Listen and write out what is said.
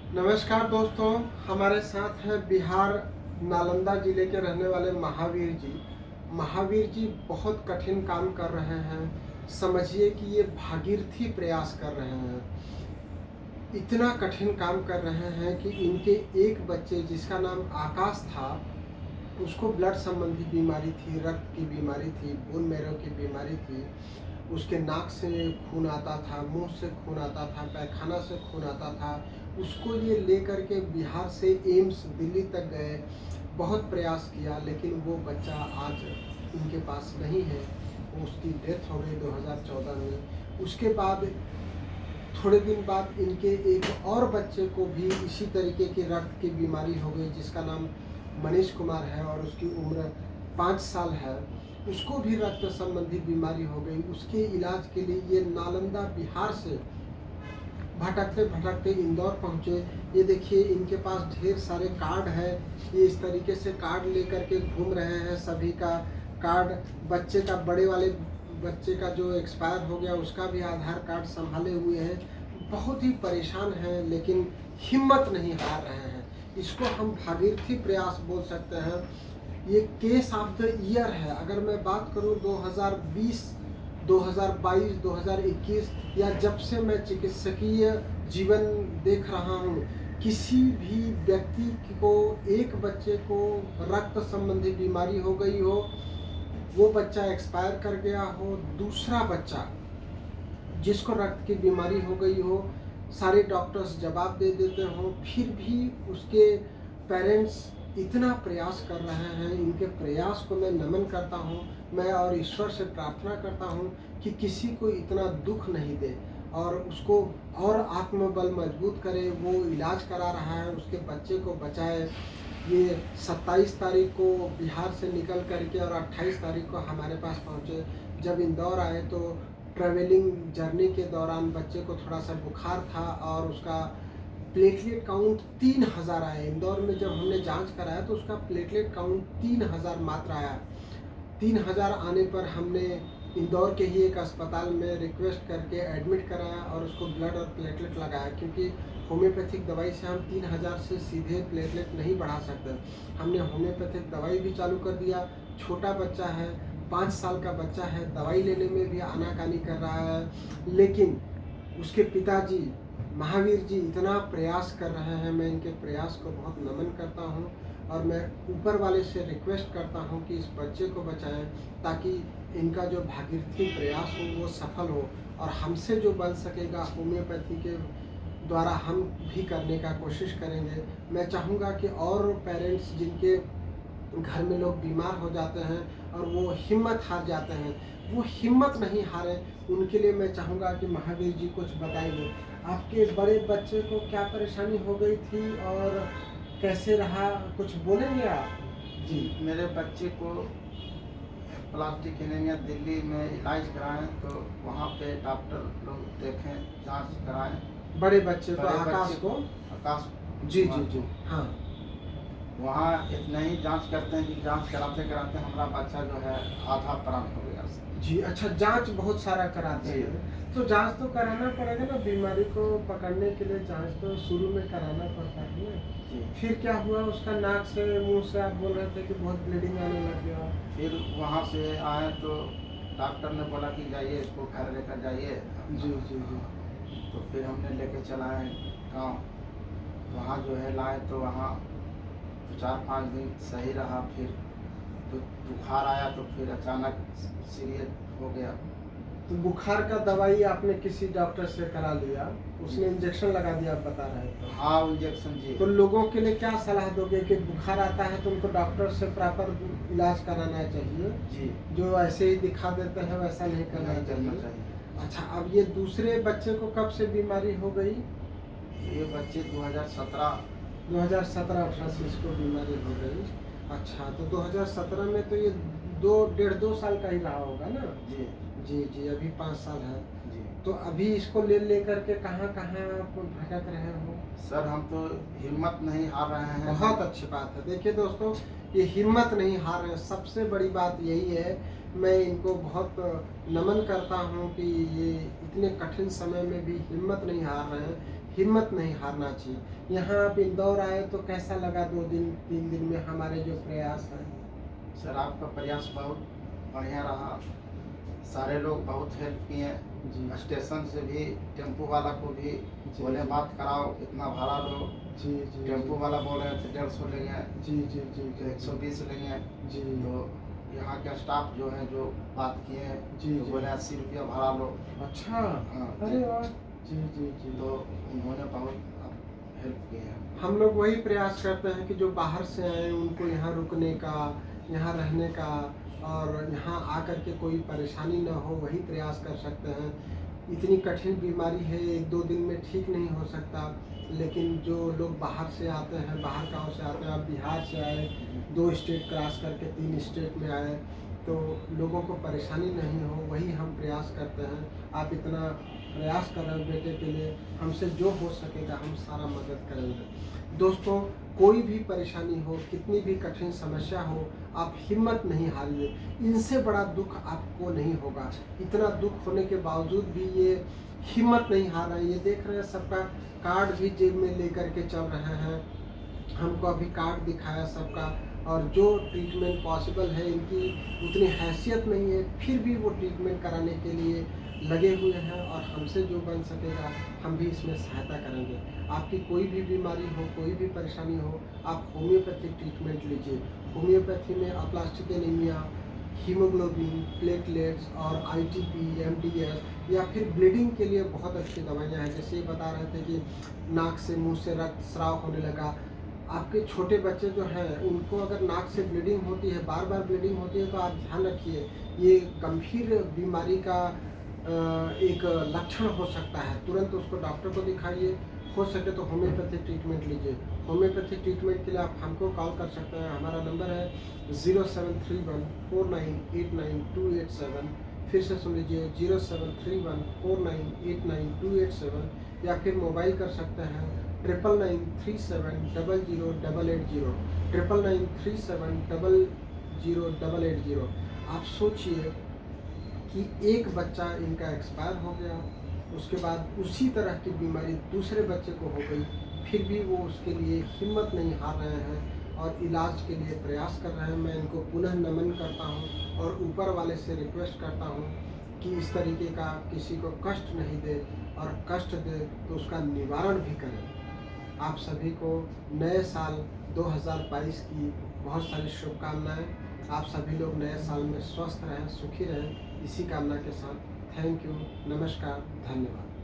नमस्कार दोस्तों, हमारे साथ हैं बिहार नालंदा ज़िले के रहने वाले महावीर जी। महावीर जी बहुत कठिन काम कर रहे हैं। समझिए कि ये भागीरथी प्रयास कर रहे हैं। इतना कठिन काम कर रहे हैं कि इनके एक बच्चे जिसका नाम आकाश था, उसको ब्लड संबंधी बीमारी थी, रक्त की बीमारी थी, बोन मैरो की बीमारी थी। उसके नाक से खून आता था, मुंह से खून आता था, पैखाना से खून आता था। उसको ये लेकर के बिहार से एम्स दिल्ली तक गए, बहुत प्रयास किया, लेकिन वो बच्चा आज इनके पास नहीं है। उसकी डेथ हो गई 2014 में। उसके बाद थोड़े दिन बाद इनके एक और बच्चे को भी इसी तरीके की रक्त की बीमारी हो गई, जिसका नाम मनीष कुमार है और उसकी उम्र 5 साल है। उसको भी रक्त संबंधी बीमारी हो गई। उसके इलाज के लिए ये नालंदा बिहार से भटकते भटकते इंदौर पहुँचे। ये देखिए, इनके पास ढेर सारे कार्ड है। ये इस तरीके से कार्ड लेकर के घूम रहे हैं। सभी का कार्ड, बच्चे का, बड़े वाले बच्चे का जो एक्सपायर हो गया उसका भी आधार कार्ड संभाले हुए हैं। बहुत ही परेशान हैं, लेकिन हिम्मत नहीं हार रहे हैं। इसको हम भागीरथी प्रयास बोल सकते हैं। ये केस ऑफ द ईयर है। अगर मैं बात करूं 2020, 2022, 2021 या जब से मैं चिकित्सकीय जीवन देख रहा हूं, किसी भी व्यक्ति को, एक बच्चे को रक्त संबंधी बीमारी हो गई हो, वो बच्चा एक्सपायर कर गया हो, दूसरा बच्चा जिसको रक्त की बीमारी हो गई हो, सारे डॉक्टर्स जवाब दे देते हो, फिर भी उसके पेरेंट्स इतना प्रयास कर रहे हैं। इनके प्रयास को मैं नमन करता हूँ। मैं और ईश्वर से प्रार्थना करता हूँ कि किसी को इतना दुख नहीं दे और उसको और आत्मबल मजबूत करे। वो इलाज करा रहा है, उसके बच्चे को बचाए। ये 27 तारीख को बिहार से निकल करके और 28 तारीख को हमारे पास पहुँचे। जब इंदौर आए तो ट्रैवलिंग जर्नी के दौरान बच्चे को थोड़ा सा बुखार था और उसका प्लेटलेट काउंट 3000 आया। इंदौर में जब हमने जांच कराया तो उसका प्लेटलेट काउंट 3000 मात्र आया। 3000 आने पर हमने इंदौर के ही एक अस्पताल में रिक्वेस्ट करके एडमिट कराया और उसको ब्लड और प्लेटलेट लगाया, क्योंकि होम्योपैथिक दवाई से हम 3000 से सीधे प्लेटलेट नहीं बढ़ा सकते। हमने होम्योपैथिक दवाई भी चालू कर दिया। छोटा बच्चा है, 5 साल का बच्चा है, दवाई लेने में भी आनाकानी कर रहा है, लेकिन उसके पिताजी महावीर जी इतना प्रयास कर रहे हैं। मैं इनके प्रयास को बहुत नमन करता हूं और मैं ऊपर वाले से रिक्वेस्ट करता हूं कि इस बच्चे को बचाएं, ताकि इनका जो भागीरथी प्रयास हो वो सफल हो और हमसे जो बन सकेगा होम्योपैथी के द्वारा हम भी करने का कोशिश करेंगे। मैं चाहूँगा कि और पेरेंट्स जिनके घर में लोग बीमार हो जाते हैं और वो हिम्मत हार जाते हैं, वो हिम्मत नहीं हारे। उनके लिए मैं चाहूँगा कि महावीर जी कुछ बताइए, आपके बड़े बच्चे को क्या परेशानी हो गई थी और कैसे रहा, कुछ बोलेंगे आप? जी, मेरे बच्चे को प्लास्टिक एनीमिया दिल्ली में इलाज कराएं तो वहाँ पे डॉक्टर लोग देखें, जांच कराएं। बड़े बच्चे को, बड़े आकाश बच्चे को? आकाश जी कुमार जी जी, को हाँ वहाँ इतना ही जांच करते हैं कि जांच कराते कराते हमारा बच्चा जो है आधा प्राण हो गया। जी। अच्छा, जांच बहुत सारा कराते जी। हैं, तो जांच तो कराना पड़ेगा ना। बीमारी को पकड़ने के लिए जांच तो शुरू में कराना पड़ता है ना। जी। फिर क्या हुआ? उसका नाक से, मुंह से आप बोल रहे थे कि बहुत ब्लीडिंग आने लग गया। फिर वहाँ से आए तो डॉक्टर ने बोला कि जाइए, इसको घर लेकर जाइए। जी जी जी। तो फिर हमने लेके चलाए गाँव। वहाँ जो है लाए तो वहाँ 4-5 दिन सही रहा। फिर तो बुखार आया तो फिर अचानक सीरियस हो गया। तो बुखार का दवाई आपने किसी डॉक्टर से करा लिया, उसने इंजेक्शन लगा दिया, आप बता रहे थे। हाँ, इंजेक्शन जी। तो लोगों के लिए क्या सलाह दोगे कि बुखार आता है तो उनको डॉक्टर से प्रॉपर इलाज कराना चाहिए, जी, जो ऐसे ही दिखा देते हैं वैसा नहीं करना नहीं करना चाहिए? चाहिए। अच्छा, अब ये दूसरे बच्चे को कब से बीमारी हो गई? ये बच्चे 2017। 2017-18 से इसको बीमारी हो गई। अच्छा, तो 2017 में तो ये 2 डेढ़ 2 साल का ही रहा होगा ना? जी जी जी, अभी 5 साल है। जी। तो अभी इसको ले करके कहाँ कहाँ आप भटक रहे हो? सर, हम तो हिम्मत नहीं हार रहे हैं। बहुत अच्छी बात है। देखिए दोस्तों, ये हिम्मत नहीं हार रहे हैं, सबसे बड़ी बात यही है। मैं इनको बहुत नमन करता हूँ कि ये इतने कठिन समय में भी हिम्मत नहीं हार रहे हैं। हिम्मत नहीं हारना चाहिए। यहाँ आप इंदौर आए तो कैसा लगा 2 दिन 3 दिन में हमारे जो प्रयास हैं? सर आपका प्रयास बहुत बढ़िया रहा, सारे लोग बहुत हेल्प किए। जी स्टेशन से भी टेम्पो वाला को भी बोले जी। बात कराओ, इतना भाड़ा लो। जी जी टेम्पो वाला बोल रहे थे 150 लेंगे, जी जी जी जी 120 लेंगे। जी तो यहाँ के स्टाफ जो है जो बात किए हैं जी, तो जी। बोले 80 रुपया भाड़ा लो। अच्छा, हाँ अरे वाह! जी जी जी। तो उन्होंने बहुत हेल्प की है। हम लोग वही प्रयास करते हैं कि जो बाहर से आए उनको यहाँ रुकने का, यहाँ रहने का और यहाँ आकर के कोई परेशानी ना हो, वही प्रयास कर सकते हैं। इतनी कठिन बीमारी है, 1-2 दिन में ठीक नहीं हो सकता, लेकिन जो लोग बाहर से आते हैं, बाहर गाँव से आते हैं, आप बिहार से आए, 2 स्टेट क्रॉस करके 3 स्टेट में आए, तो लोगों को परेशानी नहीं हो, वही हम प्रयास करते हैं। आप इतना प्रयास कर रहे हो बेटे के लिए, हमसे जो हो सकेगा हम सारा मदद करेंगे। दोस्तों, कोई भी परेशानी हो, कितनी भी कठिन समस्या हो, आप हिम्मत नहीं हारिए। इनसे बड़ा दुख आपको नहीं होगा। इतना दुख होने के बावजूद भी ये हिम्मत नहीं हार रहे हैं। ये देख रहे हैं सबका कार्ड भी जेब में लेकर के चल रहे हैं। हमको अभी कार्ड दिखाया सबका, और जो ट्रीटमेंट पॉसिबल है, इनकी उतनी हैसियत नहीं है, फिर भी वो ट्रीटमेंट कराने के लिए लगे हुए हैं और हमसे जो बन सकेगा हम भी इसमें सहायता करेंगे। आपकी कोई भी बीमारी हो, कोई भी परेशानी हो, आप होम्योपैथिक ट्रीटमेंट लीजिए। होम्योपैथी में अप्लास्टिक एनीमिया, हीमोग्लोबिन, प्लेटलेट्स और आईटीपी, एमडीएस या फिर ब्लीडिंग के लिए बहुत अच्छी दवाइयाँ हैं। जैसे ये बता रहे थे कि नाक से मुंह से रक्तस्राव होने लगा, आपके छोटे बच्चे जो हैं उनको अगर नाक से ब्लीडिंग होती है, बार बार ब्लीडिंग होती है, तो आप ध्यान रखिए, ये गंभीर बीमारी का एक लक्षण हो सकता है। तुरंत उसको डॉक्टर को दिखाइए, हो सके तो होम्योपैथिक ट्रीटमेंट लीजिए। होम्योपैथिक ट्रीटमेंट के लिए आप हमको कॉल कर सकते हैं। हमारा नंबर है 07314989 फिर से सुन लीजिए 07314989 या फिर मोबाइल कर सकते हैं 9993700880 9993700880। आप सोचिए कि एक बच्चा इनका एक्सपायर हो गया, उसके बाद उसी तरह की बीमारी दूसरे बच्चे को हो गई, फिर भी वो उसके लिए हिम्मत नहीं हार रहे हैं और इलाज के लिए प्रयास कर रहे हैं। मैं इनको पुनः नमन करता हूं और ऊपर वाले से रिक्वेस्ट करता हूं कि इस तरीके का किसी को कष्ट नहीं दे, और कष्ट दे तो उसका निवारण भी करें। आप सभी को नए साल 2022 की बहुत सारी शुभकामनाएं। आप सभी लोग नए साल में स्वस्थ रहें, सुखी रहें, इसी कामना के साथ थैंक यू, नमस्कार, धन्यवाद।